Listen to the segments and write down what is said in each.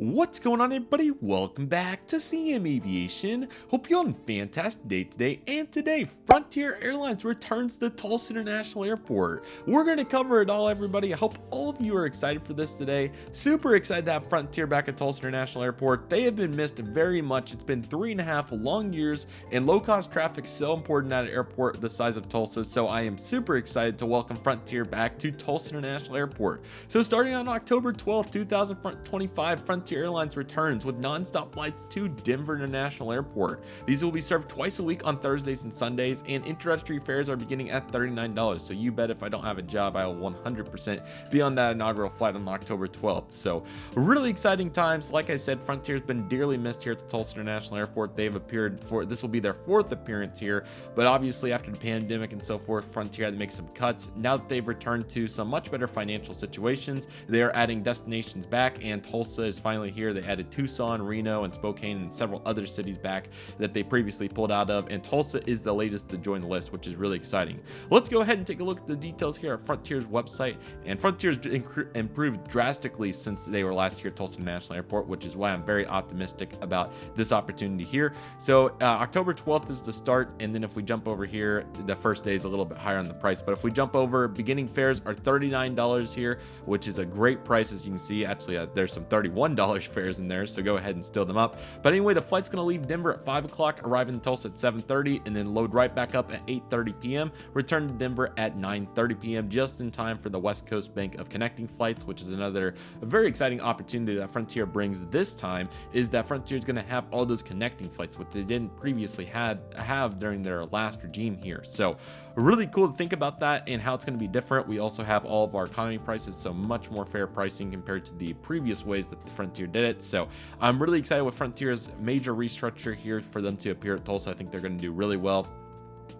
What's going on, everybody? Welcome back to CM Aviation. Hope you're on a fantastic day today. And today, Frontier Airlines returns to Tulsa International Airport. We're going to cover it all, everybody. I hope all of you are excited for this today. Super excited to have Frontier back at Tulsa International Airport. They have been missed very much. It's been 3.5 long years, and low-cost traffic is so important at an airport the size of Tulsa. So I am super excited to welcome Frontier back to Tulsa International Airport. So starting on October 12th, 2025, Frontier Airlines returns with non-stop flights to Denver International Airport. These will be served twice a week on Thursdays and Sundays, and introductory fares are beginning at $39. So you bet if I don't have a job, I will 100% be on that inaugural flight on October 12th. So really exciting times. Like I said, Frontier's been dearly missed here at the Tulsa International Airport. They've appeared for, this will be their 4th appearance here, but obviously after the pandemic and so forth, Frontier had to make some cuts. Now that they've returned to some much better financial situations, they are adding destinations back, and Tulsa is finally here. They added Tucson, Reno, and Spokane, and several other cities back that they previously pulled out of, and Tulsa is the latest to join the list, which is really exciting. Let's go ahead and take a look at the details here at Frontier's website. And Frontier's improved drastically since they were last here at Tulsa International Airport, which is why I'm very optimistic about this opportunity here. So October 12th is the start, and then if we jump over here, the first day is a little bit higher on the price, but if we jump over, beginning fares are $39 here, which is a great price. As you can see, actually there's some $31 fares in there, so go ahead and steal them up. But anyway, the flight's going to leave Denver at 5 o'clock, arrive in Tulsa at 7:30, and then load right back up at 8:30 p.m., return to Denver at 9:30 p.m., just in time for the West Coast Bank of connecting flights, which is another very exciting opportunity that Frontier brings this time, is that Frontier is going to have all those connecting flights, which they didn't previously have during their last regime here. So really cool to think about that and how it's going to be different. We also have all of our economy prices, so much more fair pricing compared to the previous ways that the Frontier did it. So I'm really excited with Frontier's major restructure here for them to appear at Tulsa. I think they're going to do really well.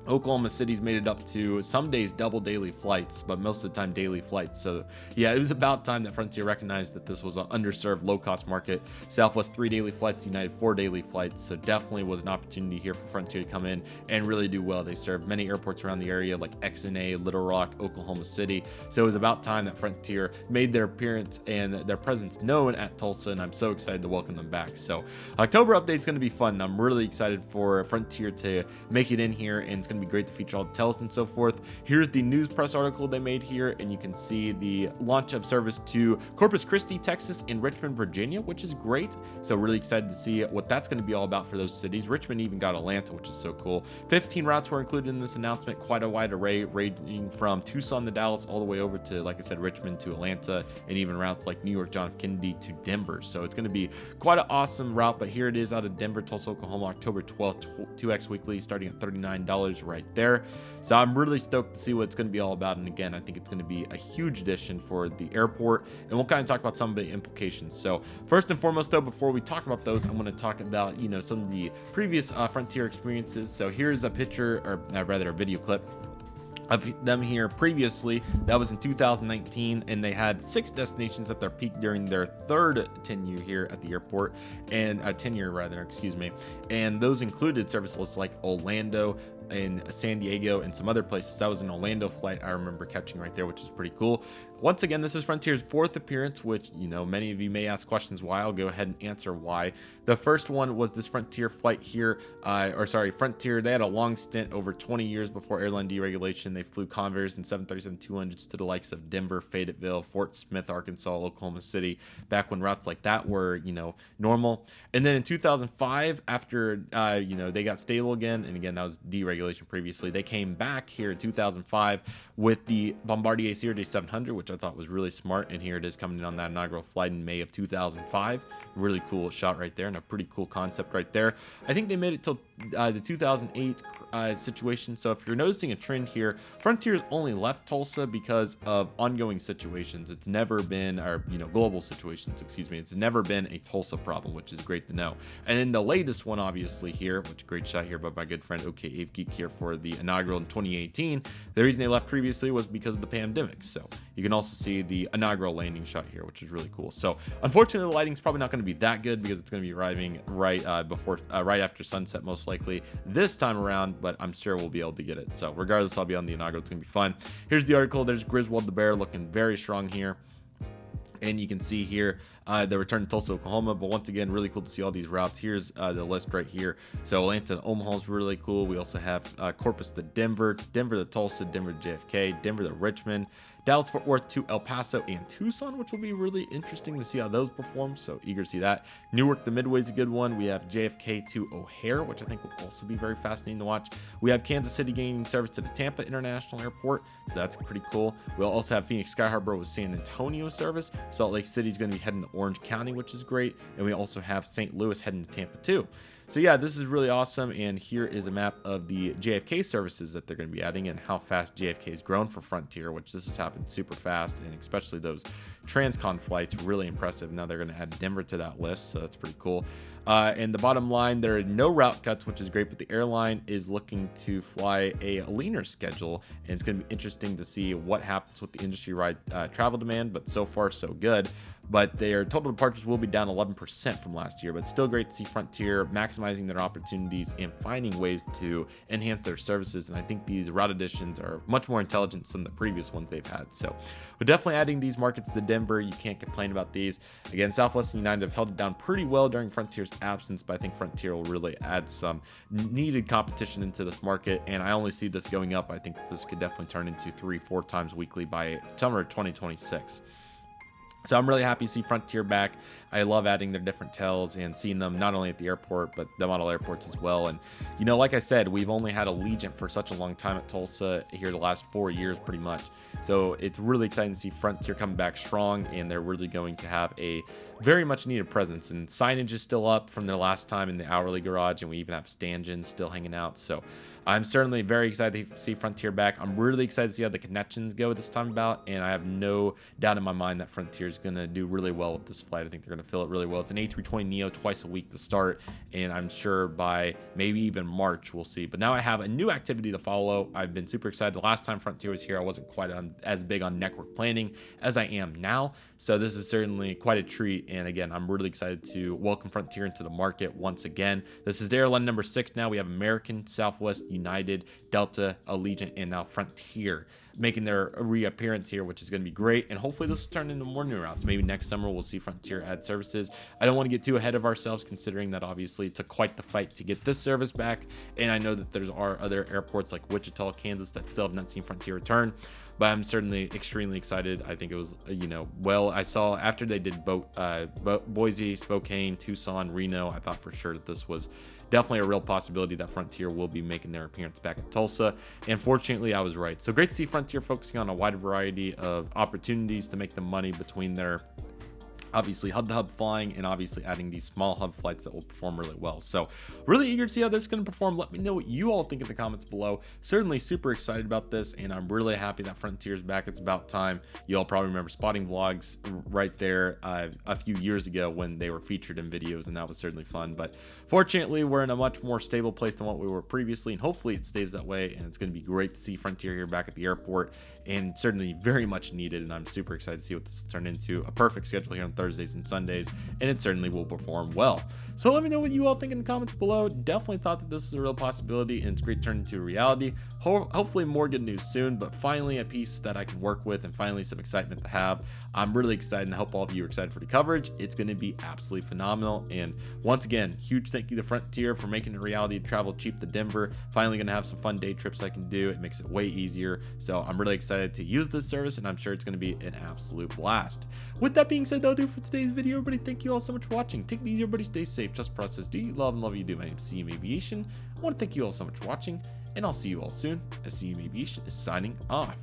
Oklahoma City's made it up to some days double daily flights, but most of the time daily flights. So yeah, it was about time that Frontier recognized that this was an underserved low-cost market. Southwest 3 daily flights, United 4 daily flights. So definitely was an opportunity here for Frontier to come in and really do well. They served many airports around the area like XNA, Little Rock, Oklahoma City. So it was about time that Frontier made their appearance and their presence known at Tulsa, and I'm so excited to welcome them back. So October update's going to be fun. I'm really excited for Frontier to make it in here, and it's going to be great to feature all the tells and so forth. Here's the news press article they made here, and you can see the launch of service to Corpus Christi, Texas, and Richmond, Virginia, which is great. So really excited to see what that's going to be all about for those cities. Richmond even got Atlanta, which is so cool. 15 routes were included in this announcement, quite a wide array, ranging from Tucson to Dallas all the way over to, like I said, Richmond to Atlanta, and even routes like New York, John F. Kennedy to Denver. So it's going to be quite an awesome route, but here it is out of Denver, Tulsa, Oklahoma, October 12th, 2x weekly, starting at $39 right there. So I'm really stoked to see what it's going to be all about. And again, I think it's going to be a huge addition for the airport, and we'll kind of talk about some of the implications. So first and foremost, though, before we talk about those, I'm going to talk about, some of the previous Frontier experiences. So here's a picture, or rather a video clip of them here previously. That was in 2019, and they had 6 destinations at their peak during their 3rd tenure here at the airport, and and those included services like Orlando and San Diego and some other places. That was an Orlando flight I remember catching right there, which is pretty cool. Once again, this is Frontier's 4th appearance, which, many of you may ask questions why. I'll go ahead and answer why. The first one was this Frontier flight here, Frontier, they had a long stint over 20 years before airline deregulation. They flew Convair's and 737-200s to the likes of Denver, Fayetteville, Fort Smith, Arkansas, Oklahoma City, back when routes like that were, normal. And then in 2005, after, they got stable again, and again, that was deregulation previously, they came back here in 2005 with the Bombardier Series 700, which I thought was really smart, and here it is coming in on that inaugural flight in May of 2005. Really cool shot right there, and a pretty cool concept right there. I think they made it till the 2008 situation. So if you're noticing a trend here, Frontier's only left Tulsa because of ongoing situations. It's never been, global situations, it's never been a Tulsa problem, which is great to know. And then the latest one, obviously here, which great shot here by my good friend OK Ave Geek here for the inaugural in 2018. The reason they left previously was because of the pandemic. So you can also see the inaugural landing shot here, which is really cool. So unfortunately, the lighting's probably not going to be that good because it's going to be arriving right after sunset, most likely this time around, but I'm sure we'll be able to get it. So regardless, I'll be on the inaugural. It's going to be fun. Here's the article. There's Griswold the Bear looking very strong here. And you can see here the return to Tulsa, Oklahoma. But once again, really cool to see all these routes. Here's the list right here. So Atlanta to Omaha is really cool. We also have Corpus to Denver, Denver to Tulsa, Denver to JFK, Denver to Richmond, Dallas Fort Worth to El Paso and Tucson, which will be really interesting to see how those perform. So eager to see that. Newark to Midway is a good one. We have JFK to O'Hare, which I think will also be very fascinating to watch. We have Kansas City gaining service to the Tampa International Airport, so that's pretty cool. We'll also have Phoenix Sky Harbor with San Antonio service. Salt Lake City is going to be heading to Orange County, which is great. And we also have St. Louis heading to Tampa too. So yeah, this is really awesome. And here is a map of the JFK services that they're going to be adding and how fast JFK has grown for Frontier, which this has happened super fast. And especially those transcon flights, really impressive. Now they're going to add Denver to that list, so that's pretty cool. And the bottom line, there are no route cuts, which is great, but the airline is looking to fly a leaner schedule, and it's going to be interesting to see what happens with the industry-wide travel demand, but so far so good. But their total departures will be down 11% from last year, but still great to see Frontier maximizing their opportunities and finding ways to enhance their services. And I think these route additions are much more intelligent than some of the previous ones they've had. So we're definitely adding these markets to Denver. You can't complain about these. Again, Southwest and United have held it down pretty well during Frontier's absence, but I think Frontier will really add some needed competition into this market. And I only see this going up. I think this could definitely turn into 3-4 times weekly by summer 2026. So I'm really happy to see Frontier back. I love adding their different tails and seeing them not only at the airport, but the model airports as well. And, you know, like I said, we've only had Allegiant for such a long time at Tulsa here the last 4 years pretty much. So it's really exciting to see Frontier come back strong, and they're really going to have a very much needed presence. And signage is still up from their last time in the hourly garage, and we even have stanchions still hanging out. So I'm certainly very excited to see Frontier back. I'm really excited to see how the connections go this time about, and I have no doubt in my mind that Frontier is going to do really well with this flight. I think they're going to fill it really well. It's an A320neo twice a week to start, and I'm sure by maybe even March we'll see. But now I have a new activity to follow. I've been super excited. The last time Frontier was here, I wasn't quite as big on network planning as I am now, so this is certainly quite a treat. And again, I'm really excited to welcome Frontier into the market once again. This is airline number 6 now. We have American, Southwest, United, Delta, Allegiant, and now Frontier making their reappearance here, which is going to be great. And hopefully this will turn into more new routes. Maybe next summer we'll see Frontier add services. I don't want to get too ahead of ourselves, considering that obviously it took quite the fight to get this service back. And I know that there are other airports like Wichita, Kansas that still have not seen Frontier return. But I'm certainly extremely excited. I think it was, well, I saw after they did Boise, Spokane, Tucson, Reno, I thought for sure that this was definitely a real possibility that Frontier will be making their appearance back at Tulsa. And fortunately, I was right. So great to see Frontier focusing on a wide variety of opportunities to make the money between their obviously hub-to-hub flying and obviously adding these small hub flights that will perform really well. So really eager to see how this is going to perform. Let me know what you all think in the comments below. Certainly super excited about this, and I'm really happy that Frontier is back. It's about time. You all probably remember spotting vlogs right there a few years ago when they were featured in videos, and that was certainly fun. But fortunately, we're in a much more stable place than what we were previously, and hopefully it stays that way. And it's going to be great to see Frontier here back at the airport, and certainly very much needed. And I'm super excited to see what this will turn into. A perfect schedule here on Thursdays and Sundays, and it certainly will perform well. So let me know what you all think in the comments below. Definitely thought that this was a real possibility, and it's great to turn into a reality. Hopefully more good news soon, but finally a piece that I can work with and finally some excitement to have. I'm really excited, and I hope all of you are excited for the coverage. It's going to be absolutely phenomenal. And once again, huge thank you to Frontier for making it a reality to travel cheap to Denver. Finally going to have some fun day trips I can do. It makes it way easier. So I'm really excited to use this service, and I'm sure it's going to be an absolute blast. With that being said, that'll do for today's video, everybody. Thank you all so much for watching. Take it easy, everybody. Stay safe. Just process D. Love and love you do. My name is CM Aviation. I want to thank you all so much for watching, and I'll see you all soon as CM Aviation is signing off.